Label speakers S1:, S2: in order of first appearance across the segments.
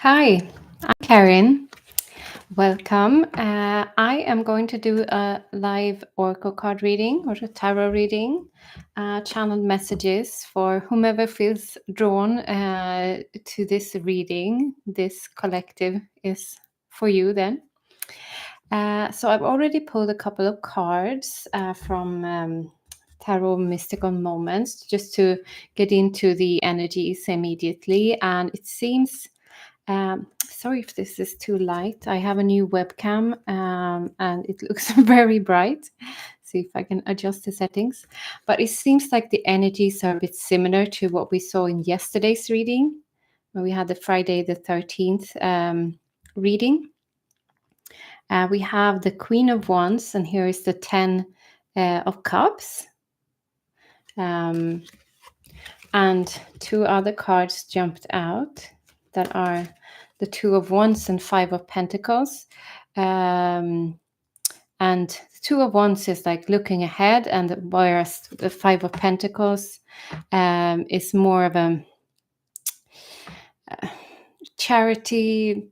S1: Hi, I'm Karin. Welcome. I am going to do a live oracle card reading or a tarot reading, channeled messages for whomever feels drawn to this reading. This collective is for you then. So I've already pulled a couple of cards from Tarot Mystical Moments just to get into the energies immediately. And it seems sorry if this is too light. I have a new webcam and it looks very bright. See if I can adjust the settings. But it seems like the energies are a bit similar to what we saw in yesterday's reading, when we had the Friday the 13th reading. We have the Queen of Wands, and here is the 10 of Cups. And two other cards jumped out that are the Two of Wands and Five of Pentacles. And the Two of Wands is like looking ahead, and whereas the Five of Pentacles is more of a charity,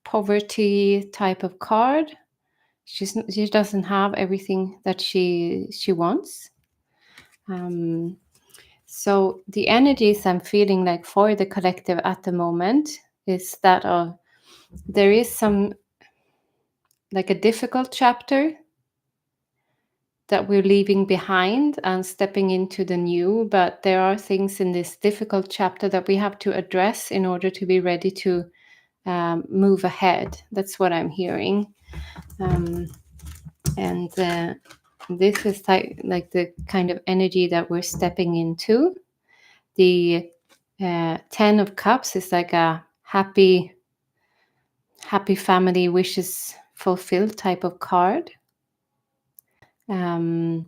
S1: poverty type of card. She doesn't have everything that she wants. So the energies I'm feeling like for the collective at the moment is that of there is some like a difficult chapter that we're leaving behind and stepping into the new, but there are things in this difficult chapter that we have to address in order to be ready to move ahead. That's what I'm hearing. And this is like the kind of energy that we're stepping into. The 10 of Cups is like a happy family wishes fulfilled type of card. And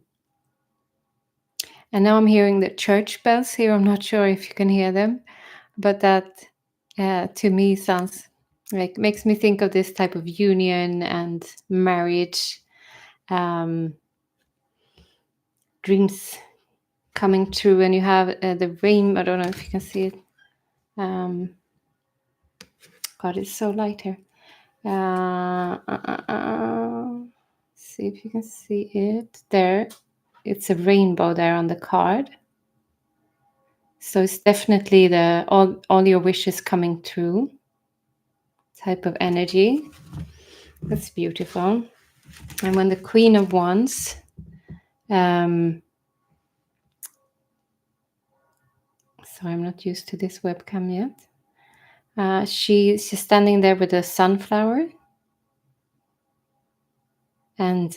S1: now I'm hearing the church bells here. I'm not sure if you can hear them, but that to me sounds like makes me think of this type of union and marriage, dreams coming true. And you have the rain. I don't know if you can see it. God, it's so light here. See if you can see it there. It's a rainbow there on the card. So it's definitely the all your wishes coming true type of energy. That's beautiful. And when the Queen of Wands, sorry, I'm not used to this webcam yet. She's standing there with a sunflower and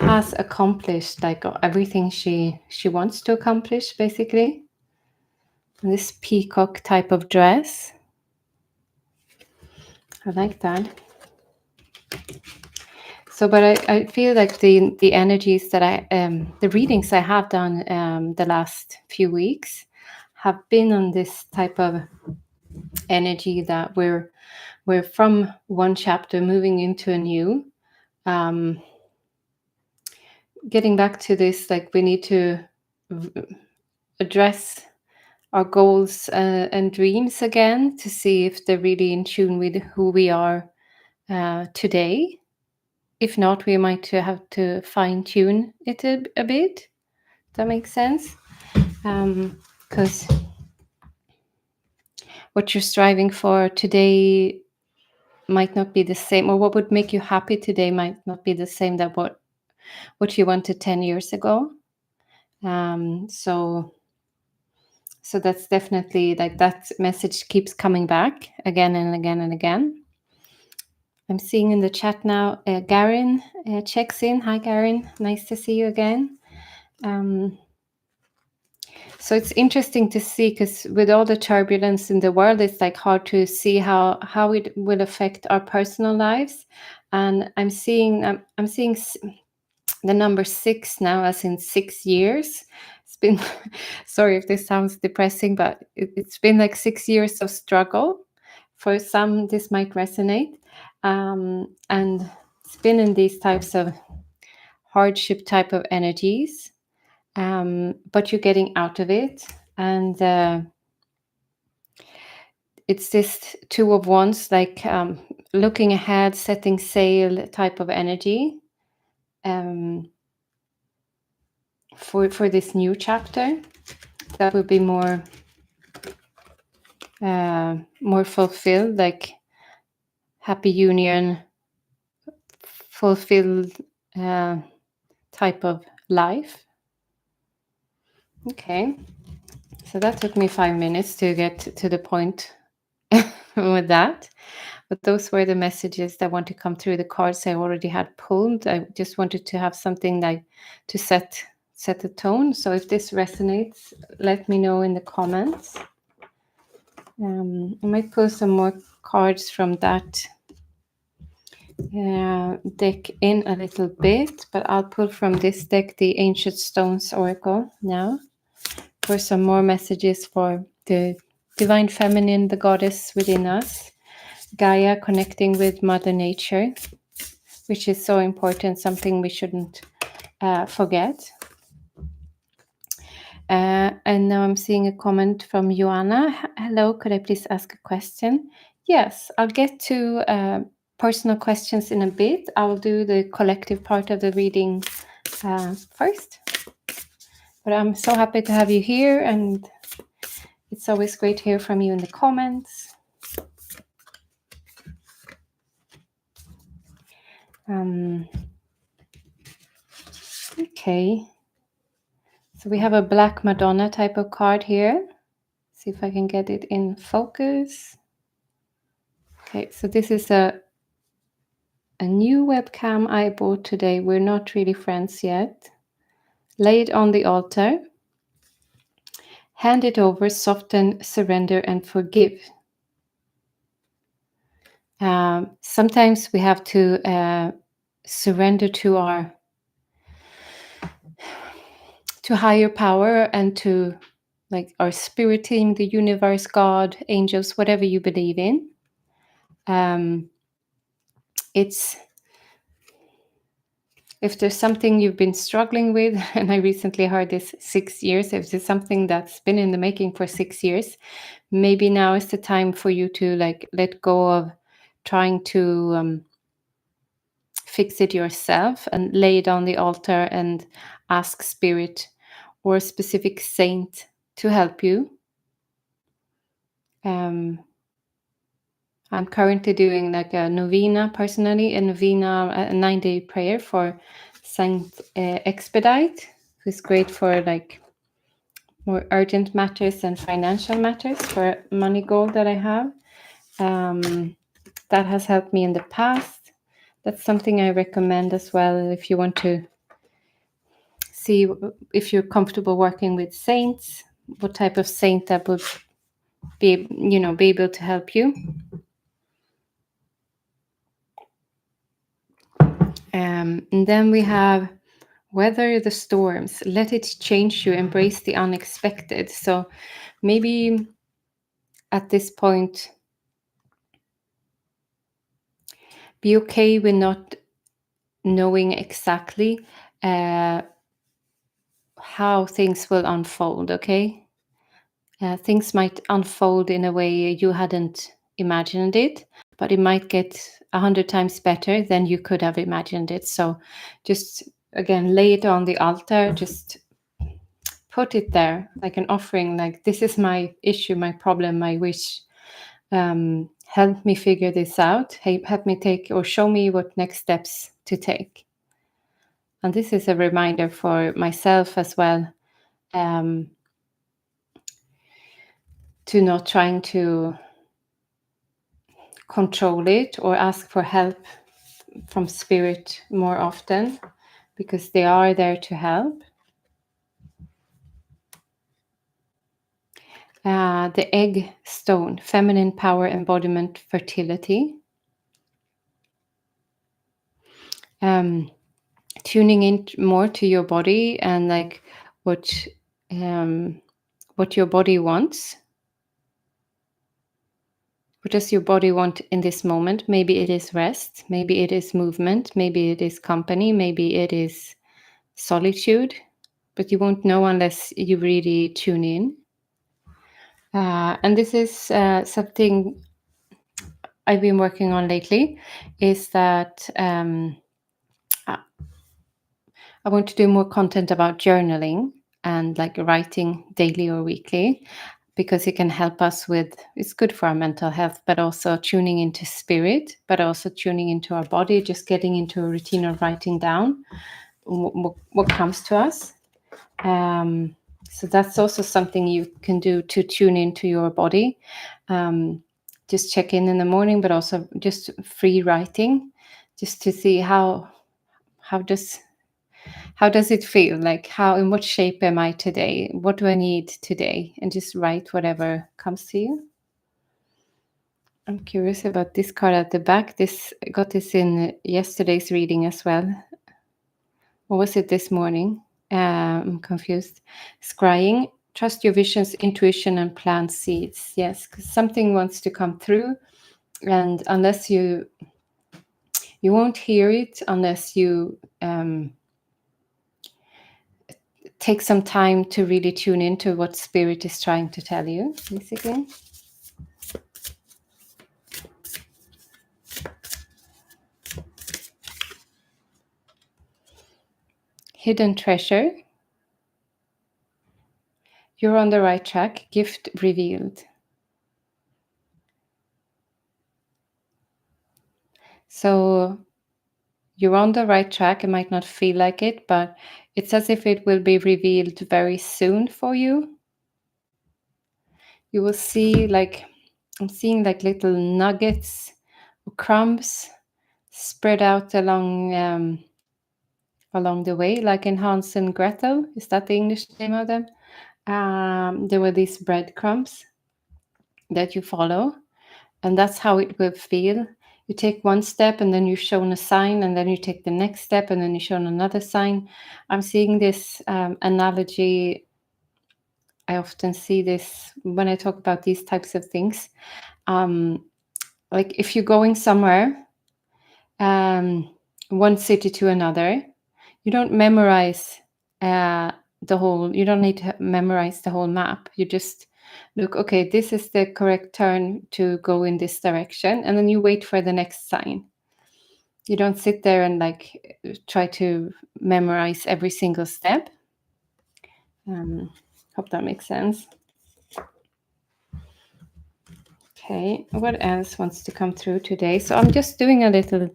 S1: has accomplished like everything she wants to accomplish, basically. And this peacock type of dress. I like that. So, but I feel like the energies that the readings I have done the last few weeks have been on this type of energy that we're from one chapter moving into a new, getting back to this, like we need to address our goals and dreams again to see if they're really in tune with who we are today. If not, we might have to fine tune it a bit. Does that make sense? Because what you're striving for today might not be the same, or what would make you happy today might not be the same that what you wanted 10 years ago. So that's definitely like that message keeps coming back again and again and again. I'm seeing in the chat now, Karin checks in. Hi, Karin. Nice to see you again. So it's interesting to see, because with all the turbulence in the world, it's like hard to see how it will affect our personal lives. And I'm seeing the number 6 now, as in 6 years. It's been sorry if this sounds depressing, but it's been like 6 years of struggle. For some, this might resonate. And it's been in these types of hardship type of energies. But you're getting out of it, and it's this Two of Wands, like looking ahead, setting sail type of energy for this new chapter that would be more fulfilled, like happy union, fulfilled type of life. Okay, so that took me 5 minutes to get to the point with that. But those were the messages that want to come through the cards I already had pulled. I just wanted to have something like to set the tone. So if this resonates, let me know in the comments. I might pull some more cards from that deck in a little bit, but I'll pull from this deck the Ancient Stones Oracle now for some more messages for the Divine Feminine, the goddess within us, Gaia connecting with Mother Nature, which is so important, something we shouldn't forget. And now I'm seeing a comment from Joanna. Hello, could I please ask a question? Yes, I'll get to personal questions in a bit. I'll do the collective part of the reading first. But I'm so happy to have you here, and it's always great to hear from you in the comments. Okay. So we have a Black Madonna type of card here. See if I can get it in focus. Okay, so this is a new webcam I bought today. We're not really friends yet. Lay it on the altar. Hand it over, soften, surrender, and forgive. Sometimes we have to surrender to higher power and to like our spirit team, the universe, God, angels, whatever you believe in. It's if there's something you've been struggling with, and I recently heard this 6 years, if there's something that's been in the making for 6 years, maybe now is the time for you to like let go of trying to fix it yourself and lay it on the altar and ask spirit or a specific saint to help you. I'm currently doing like a novena personally, a 9-day prayer for Saint Expedite, who's great for like more urgent matters and financial matters for money goal that I have. That has helped me in the past. That's something I recommend as well if you want to see if you're comfortable working with saints, what type of saint that would be able to help you. And then we have weather the storms, let it change you, embrace the unexpected. So maybe at this point, be okay with not knowing exactly how things will unfold, okay? Things might unfold in a way you hadn't imagined it, but it might get 100 times better than you could have imagined it. So just, again, lay it on the altar, just put it there like an offering, like this is my issue, my problem, my wish. Help me figure this out. Help me take or show me what next steps to take. And this is a reminder for myself as well, to not trying to control it or ask for help from spirit more often, because they are there to help. The egg stone, feminine power, embodiment, fertility. Tuning in more to your body and like what your body wants. What does your body want in this moment? Maybe it is rest, maybe it is movement, maybe it is company, maybe it is solitude, but you won't know unless you really tune in. And this is something I've been working on lately, is that I want to do more content about journaling and like writing daily or weekly, because it can help us with, it's good for our mental health, but also tuning into spirit, but also tuning into our body, just getting into a routine of writing down what comes to us. So that's also something you can do to tune into your body. Just check in the morning, but also just free writing, just to see how does it feel, like how, in what shape am I today, what do I need today, and just write whatever comes to you. I'm curious about this card at the back. This got this in yesterday's reading as well. Or was it this morning? I'm confused. Scrying. Trust your visions, intuition, and plant seeds. Yes, because something wants to come through, and unless you won't hear it unless you take some time to really tune into what spirit is trying to tell you, basically. Hidden treasure. You're on the right track. Gift revealed. So you're on the right track. It might not feel like it, but it's as if it will be revealed very soon for you. You will see, like, I'm seeing like little nuggets or crumbs spread out along the way, like in Hans and Gretel. Is that the English name of them? There were these breadcrumbs that you follow, and that's how it will feel. You take one step and then you're shown a sign, and then you take the next step and then you're shown another sign. I'm seeing this analogy. I often see this when I talk about these types of things. Like if you're going somewhere, one city to another, you don't memorize you don't need to memorize the whole map. You just look, okay, this is the correct turn to go in this direction, and then you wait for the next sign. You don't sit there and like try to memorize every single step. Hope that makes sense. Okay, what else wants to come through today? So I'm just doing a little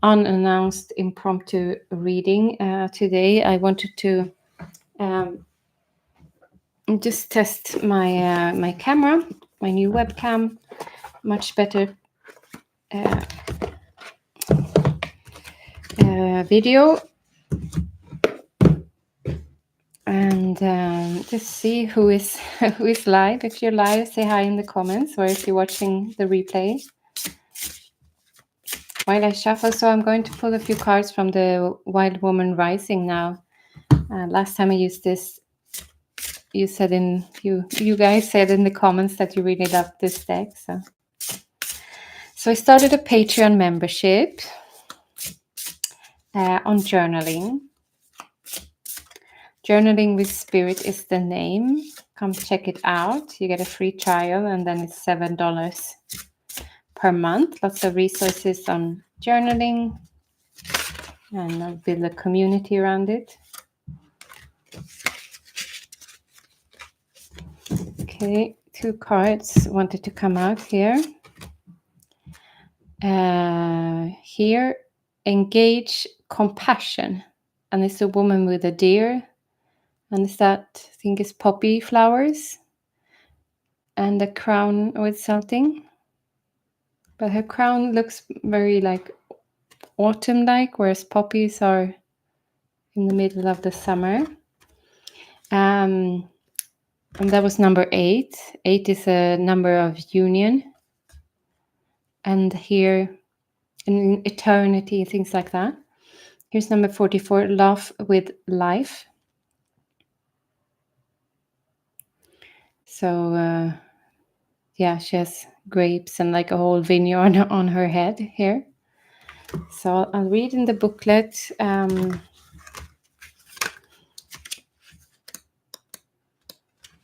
S1: unannounced impromptu reading today. I wanted to just test my my camera, my new webcam, much better video, and just see who is who is live. If you're live, say hi in the comments, or if you're watching the replay. While I shuffle, so I'm going to pull a few cards from the Wild Woman Rising now. Last time I used this, you said you guys said in the comments that you really loved this deck. So I started a Patreon membership on journaling. Journaling with Spirit is the name. Come check it out. You get a free trial, and then it's $7 per month. Lots of resources on journaling, and I'll build a community around it. Okay, 2 cards wanted to come out here. Here, engage compassion, and it's a woman with a deer, and is that, I think it's poppy flowers, and a crown with something, but her crown looks very like autumn-like, whereas poppies are in the middle of the summer. And that was number 8. 8 is a number of union, and here in eternity, things like that. Here's number 44, love with life. So yeah, she has grapes and like a whole vineyard on her head here. So I'll read in the booklet.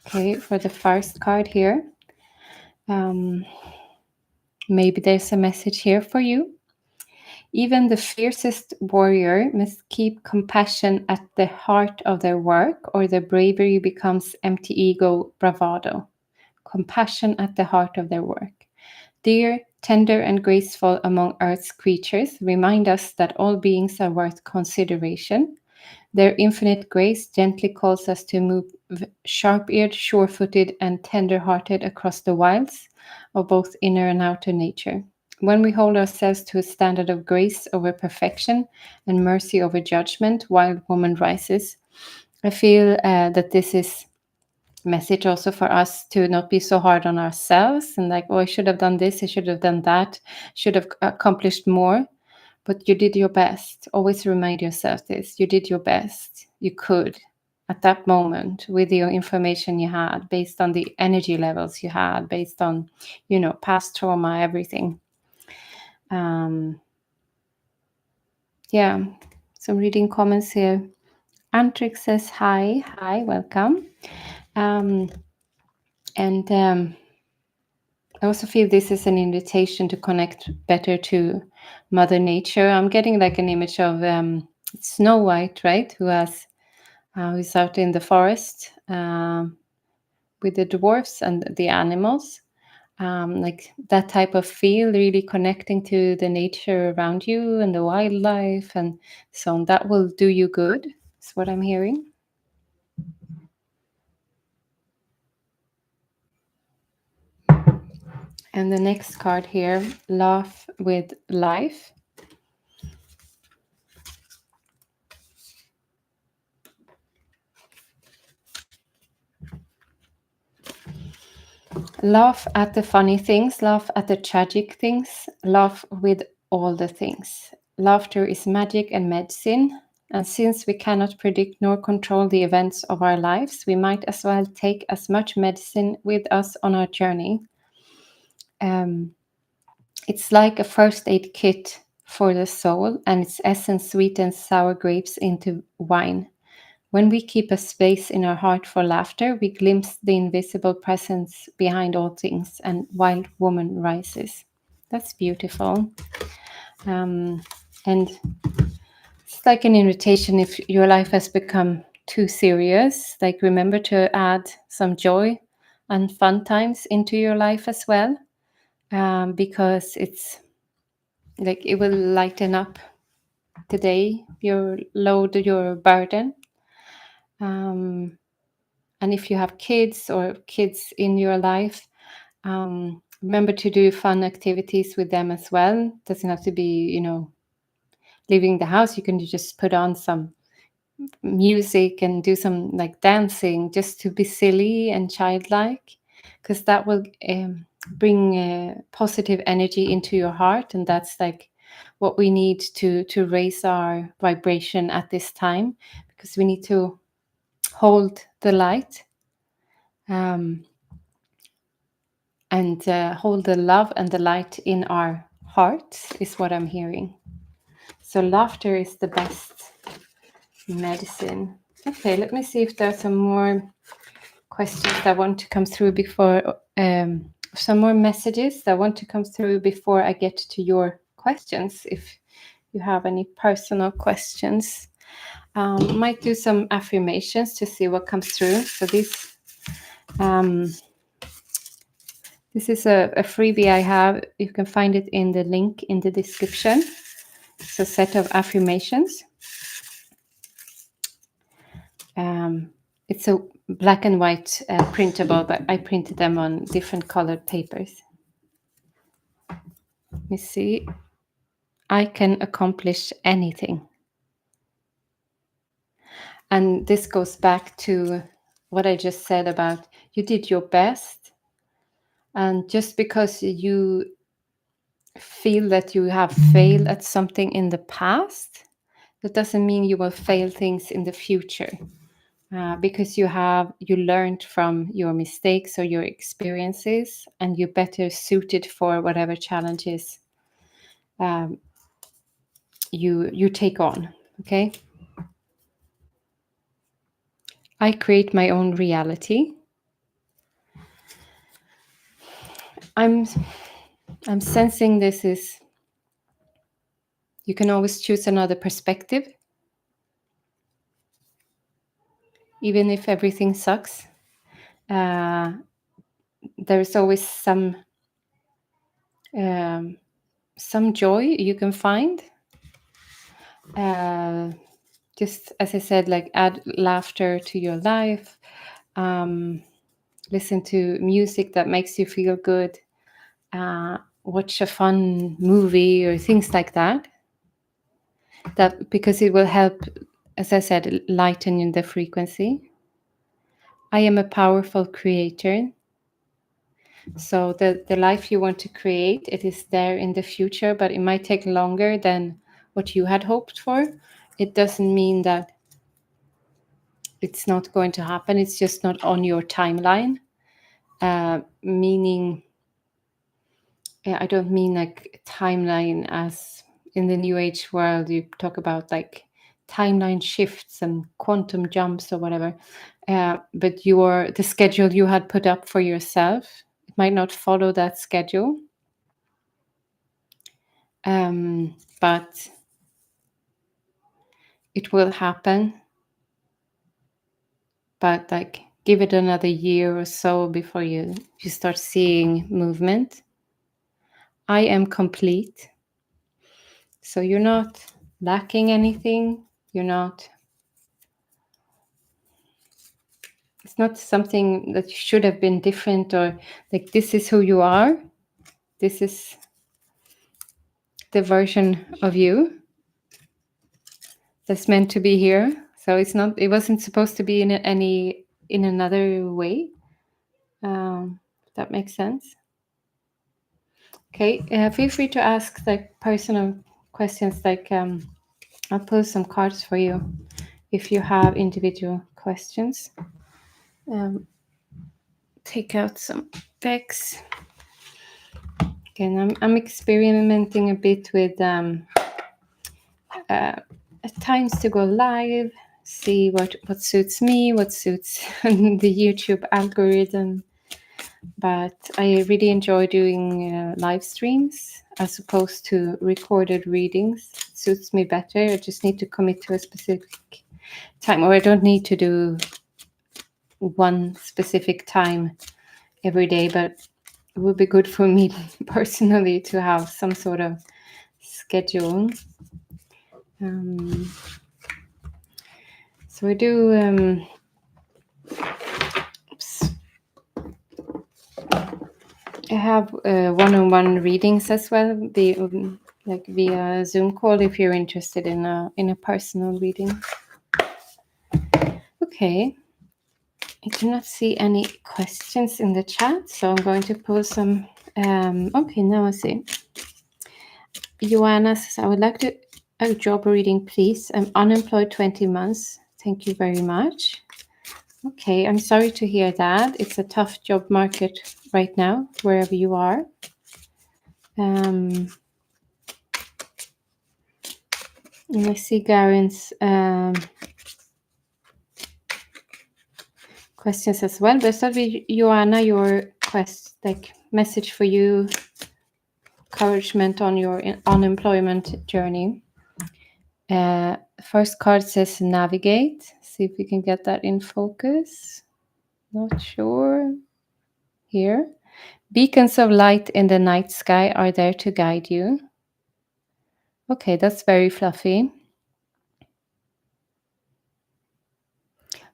S1: Okay, for the first card here, Maybe there's a message here for you. Even the fiercest warrior must keep compassion at the heart of their work, or their bravery becomes empty ego bravado. Compassion at the heart of their work. Dear, tender, and graceful among earth's creatures, remind us that all beings are worth consideration. Their infinite grace gently calls us to move sharp-eared, sure-footed, and tender-hearted across the wilds of both inner and outer nature. When we hold ourselves to a standard of grace over perfection and mercy over judgment, wild woman rises. I feel that this is a message also for us to not be so hard on ourselves and like, oh, I should have done this, I should have done that, should have accomplished more. But you did your best. Always remind yourself this. You did your best. You could at that moment with the information you had, based on the energy levels you had, based on, past trauma, everything. Yeah. Some reading comments here. Antrix says hi. Hi, welcome. I also feel this is an invitation to connect better to Mother Nature. I'm getting like an image of Snow White, right? Who's out in the forest with the dwarfs and the animals. Like that type of feel, really connecting to the nature around you and the wildlife, and so on. That will do you good, is what I'm hearing. And the next card here, Laugh with Life. Laugh at the funny things, laugh at the tragic things, laugh with all the things. Laughter is magic and medicine, and since we cannot predict nor control the events of our lives, we might as well take as much medicine with us on our journey. It's like a first aid kit for the soul, and its essence sweetens sour grapes into wine. When we keep a space in our heart for laughter, we glimpse the invisible presence behind all things, and wild woman rises. That's beautiful. And it's like an invitation if your life has become too serious, like remember to add some joy and fun times into your life as well, because it's like it will lighten up the day, your load, your burden. And if you have kids or kids in your life, remember to do fun activities with them as well. Doesn't have to be, leaving the house. You can just put on some music and do some like dancing, just to be silly and childlike, because that will bring positive energy into your heart, and that's like what we need to raise our vibration at this time, because we need to hold the light, and hold the love and the light in our hearts, is what I'm hearing. So laughter is the best medicine. Okay, let me see if there's some more questions that want to come through before, some more messages that want to come through before I get to your questions. If you have any personal questions, might do some affirmations to see what comes through. So this is a freebie I have. You can find it in the link in the description. It's a set of affirmations. It's a black and white printable, but I printed them on different colored papers. Let me see. I can accomplish anything. And this goes back to what I just said about you did your best. And just because you feel that you have failed at something in the past, that doesn't mean you will fail things in the future. Because you learned from your mistakes or your experiences, and you're better suited for whatever challenges you take on. Okay. I create my own reality. I'm sensing this is, you can always choose another perspective, even if everything sucks. There's always some joy you can find. Just as I said, like add laughter to your life. Listen to music that makes you feel good. Watch a fun movie or things like that. That because it will help, as I said, lighten the frequency. I am a powerful creator. So the life you want to create, it is there in the future, but it might take longer than what you had hoped for. It doesn't mean that it's not going to happen. It's just not on your timeline. Meaning, I don't mean like timeline as in the new age world you talk about like timeline shifts and quantum jumps or whatever. But the schedule you had put up for yourself, it might not follow that schedule. But it will happen. But like give it another year or so before you start seeing movement. I am complete. So you're not lacking anything. It's not something that should have been different, or like this is who you are. This is the version of you that's meant to be here. So it wasn't supposed to be in another way. If that makes sense. Okay, feel free to ask like personal questions. Like I'll pull some cards for you if you have individual questions. Take out some decks. Again, I'm experimenting a bit with times to go live, see what suits me, what suits the YouTube algorithm. But I really enjoy doing live streams as opposed to recorded readings. It suits me better. I just need to commit to a specific time, or I don't need to do one specific time every day, but it would be good for me personally to have some sort of schedule. So I do I have one-on-one readings as well, like via Zoom call if you're interested in a personal reading. Okay, I do not see any questions in the chat, so I'm going to pull some. Okay, now I see. Joanna says, I would like a job reading, please. I'm unemployed 20 months. Thank you very much. Okay, I'm sorry to hear that. It's a tough job market right now, wherever you are. And I see Karin's questions as well. But start with Joanna, your message for you, encouragement on your unemployment journey. First card says navigate. See if we can get that in focus. Not sure. Here. Beacons of light in the night sky are there to guide you. Okay, that's very fluffy.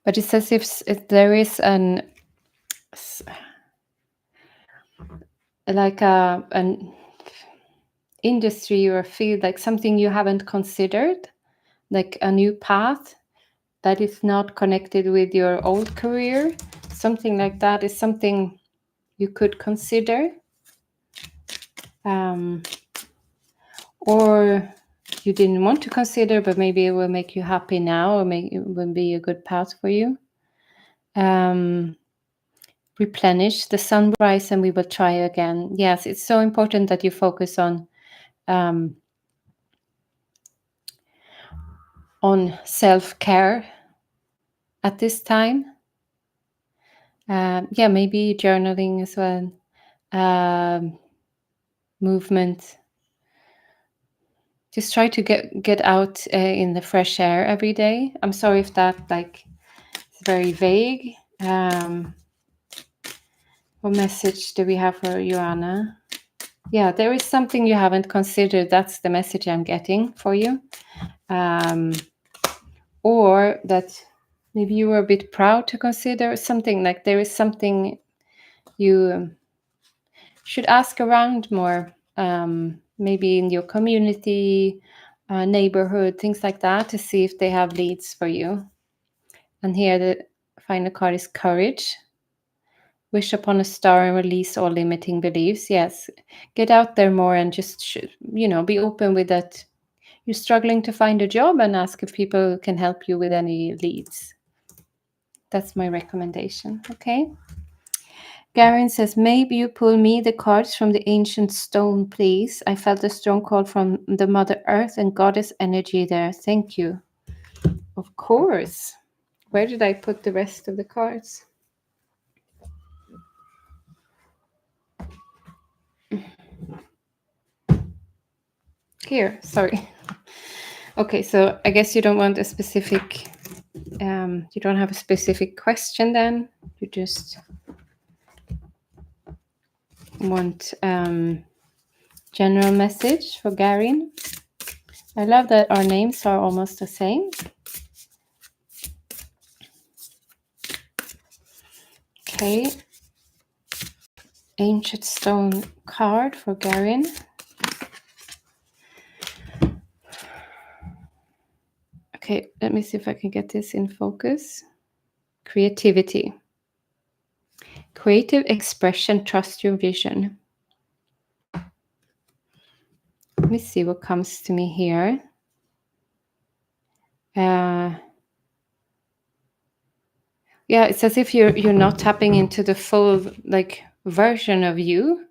S1: But it says if there is an industry or field, like something you haven't considered, like a new path that is not connected with your old career, something like that is something you could consider. Or you didn't want to consider, but maybe it will make you happy now, or it will be a good path for you. Replenish the sunrise and we will try again. Yes, it's so important that you focus on self-care at this time. Maybe journaling as well. movement. Just try to get out in the fresh air every day. I'm sorry if that is very vague. What message do we have for Joanna? Yeah, there is something you haven't considered. That's the message I'm getting for you. Or that maybe you were a bit proud to consider something, like there is something you should ask around more, maybe in your community, neighborhood, things like that, to see if they have leads for you. And here the final card is courage. Wish upon a star and release all limiting beliefs. Yes, get out there more and just, be open with that. You're struggling to find a job, and ask if people can help you with any leads. That's my recommendation. Okay. Karin says, maybe you pull me the cards from the ancient stone, please. I felt a strong call from the Mother Earth and Goddess energy there. Thank you. Of course. Where did I put the rest of the cards? Here, sorry. Okay, so I guess you don't want a specific, you don't have a specific question then. You just want general message for Karin. I love that our names are almost the same. Okay. Ancient stone card for Karin. Okay, let me see if I can get this in focus. Creativity. Creative expression, trust your vision. Let me see what comes to me here. Yeah, it's as if you're not tapping into the full version of you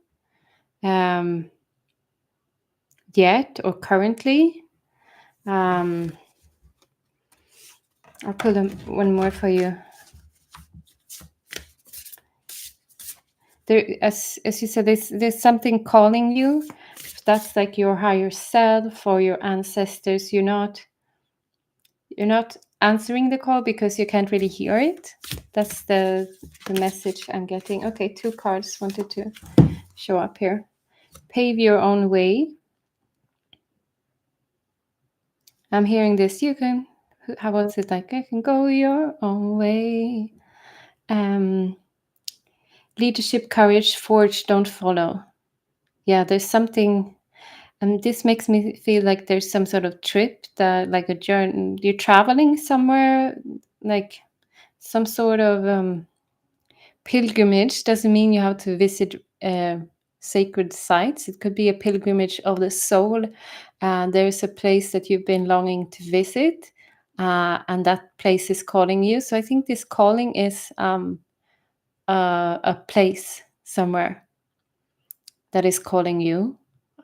S1: yet or currently. I'll pull them one more for you. There, as you said, there's something calling you. That's like your higher self or your ancestors. You're not answering the call because you can't really hear it. That's the message I'm getting. Okay, 2 cards wanted to show up here. Pave your own way. I'm hearing this. You can. How was it like? I can go your own way. Leadership, courage, forge, don't follow. Yeah, there's something. And this makes me feel like there's some sort of trip, that like a journey. You're traveling somewhere, like some sort of pilgrimage. Doesn't mean you have to visit sacred sites. It could be a pilgrimage of the soul. There's a place that you've been longing to visit, and that place is calling you. So I think this calling is a place somewhere that is calling you,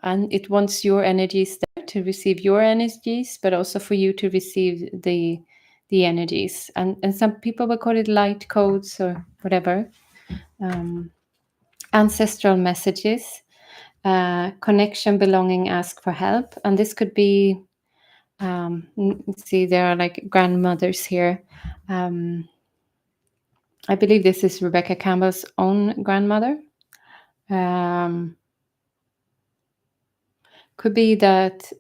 S1: and it wants your energies there to receive your energies, but also for you to receive the energies. And some people will call it light codes or whatever. Ancestral messages, connection, belonging, ask for help. And this could be, let's see, there are like grandmothers here. I believe this is Rebecca Campbell's own grandmother. Could be that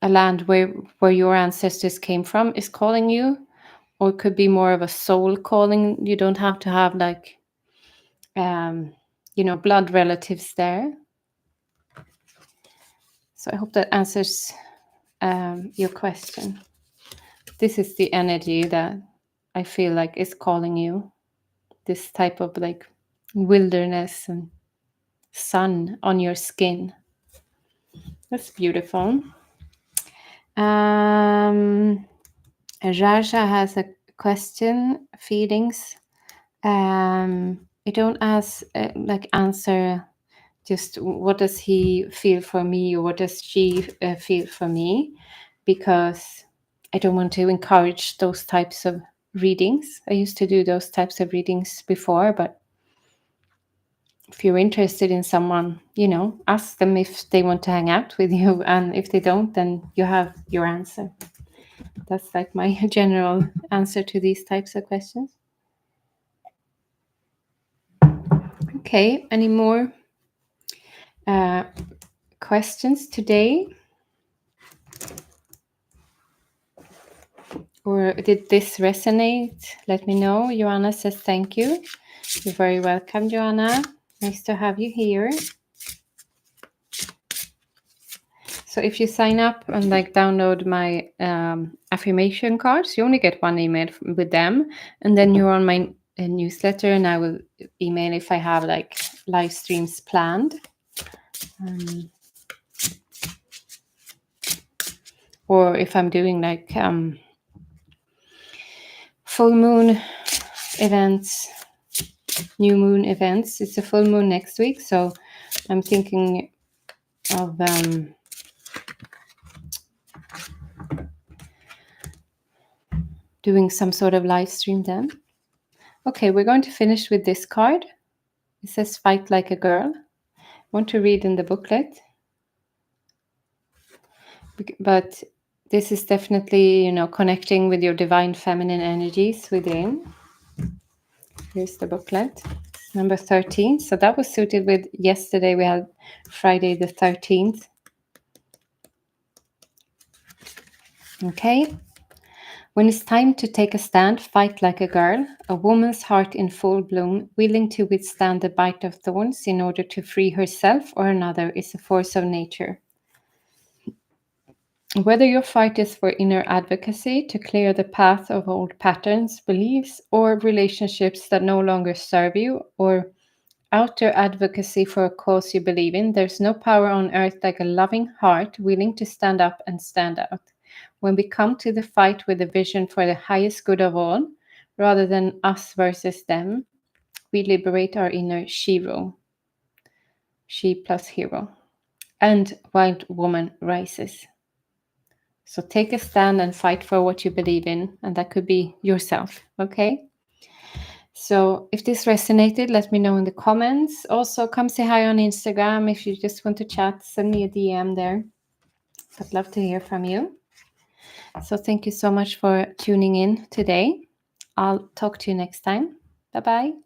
S1: a land where your ancestors came from is calling you, or it could be more of a soul calling. You don't have to have blood relatives there. So I hope that answers your question. This is the energy that I feel like is calling you. This type of wilderness and sun on your skin. That's beautiful. Raja has a question. Feelings. I don't answer just what does he feel for me or what does she feel for me, because I don't want to encourage those types of readings. I used to do those types of readings before, but if you're interested in someone, ask them if they want to hang out with you. And if they don't, then you have your answer. That's like my general answer to these types of questions. Okay, any more questions today? Or did this resonate? Let me know. Joanna says thank you. You're very welcome, Joanna. Nice to have you here. So if you sign up and download my affirmation cards, you only get one email with them, and then you're on my newsletter, and I will email if I have live streams planned, or if I'm doing full moon events, new moon events. It's a full moon next week, so I'm thinking of doing some sort of live stream then. Okay, we're going to finish with this card. It says fight like a girl. I want to read in the booklet, but this is definitely, connecting with your divine feminine energies within. Here's the booklet, number 13. So that was suited with yesterday. We had Friday the 13th. Okay. When it's time to take a stand, fight like a girl, a woman's heart in full bloom, willing to withstand the bite of thorns in order to free herself or another, is a force of nature. Whether your fight is for inner advocacy to clear the path of old patterns, beliefs, or relationships that no longer serve you, or outer advocacy for a cause you believe in, there's no power on earth like a loving heart willing to stand up and stand out. When we come to the fight with a vision for the highest good of all, rather than us versus them, we liberate our inner shiro, she plus hero, and wild woman rises. So take a stand and fight for what you believe in, and that could be yourself, okay? So if this resonated, let me know in the comments. Also, come say hi on Instagram if you just want to chat. Send me a DM there. I'd love to hear from you. So thank you so much for tuning in today. I'll talk to you next time. Bye-bye.